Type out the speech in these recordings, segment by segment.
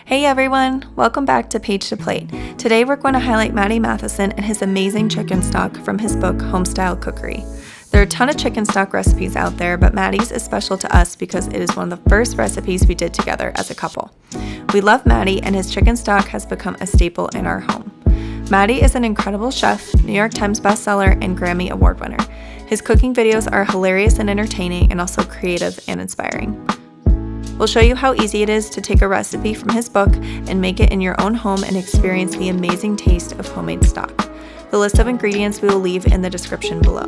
Hey everyone, welcome back to Page to Plate. Today we're going to highlight Matty Matheson and his amazing chicken stock from his book Homestyle Cookery. There are a ton of chicken stock recipes out there, but Matty's is special to us because it is one of the first recipes we did together as a couple. We love Matty and his chicken stock has become a staple in our home. Matty is an incredible chef, New York Times bestseller, and Grammy Award winner. His cooking videos are hilarious and entertaining and also creative and inspiring. We'll show you how easy it is to take a recipe from his book and make it in your own home and experience the amazing taste of homemade stock. The list of ingredients we will leave in the description below.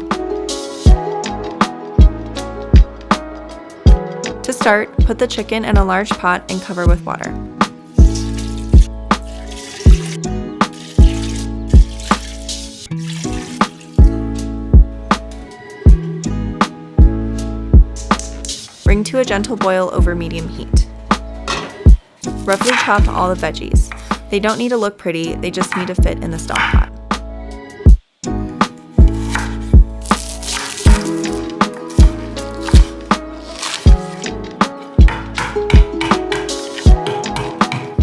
To start, put the chicken in a large pot and cover with water. Bring to a gentle boil over medium heat. Roughly chop all the veggies. They don't need to look pretty, they just need to fit in the stock pot.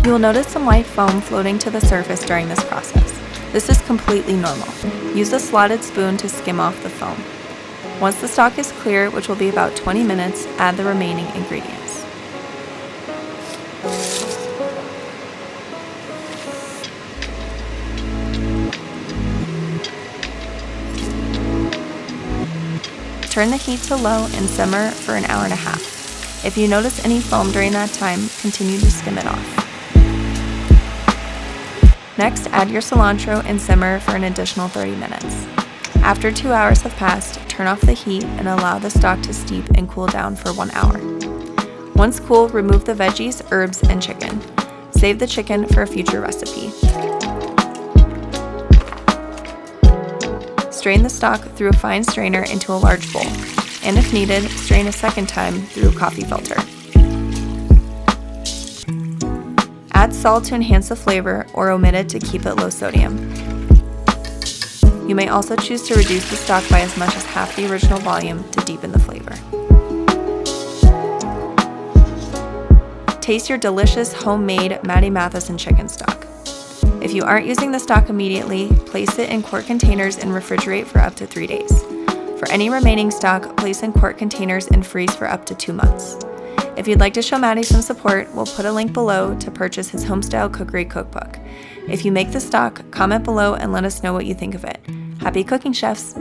You will notice some white foam floating to the surface during this process. This is completely normal. Use a slotted spoon to skim off the foam. Once the stock is clear, which will be about 20 minutes, add the remaining ingredients. Turn the heat to low and simmer for an hour and a half. If you notice any foam during that time, continue to skim it off. Next, add your cilantro and simmer for an additional 30 minutes. After 2 hours have passed, turn off the heat and allow the stock to steep and cool down for 1 hour. Once cool, remove the veggies, herbs, and chicken. Save the chicken for a future recipe. Strain the stock through a fine strainer into a large bowl, and if needed, strain a second time through a coffee filter. Add salt to enhance the flavor or omit it to keep it low sodium. You may also choose to reduce the stock by as much as half the original volume to deepen the flavor. Taste your delicious homemade Matty Matheson chicken stock. If you aren't using the stock immediately, place it in quart containers and refrigerate for up to 3 days. For any remaining stock, place in quart containers and freeze for up to 2 months. If you'd like to show Matty some support, we'll put a link below to purchase his Homestyle Cookery cookbook. If you make the stock, comment below and let us know what you think of it. Happy cooking, chefs!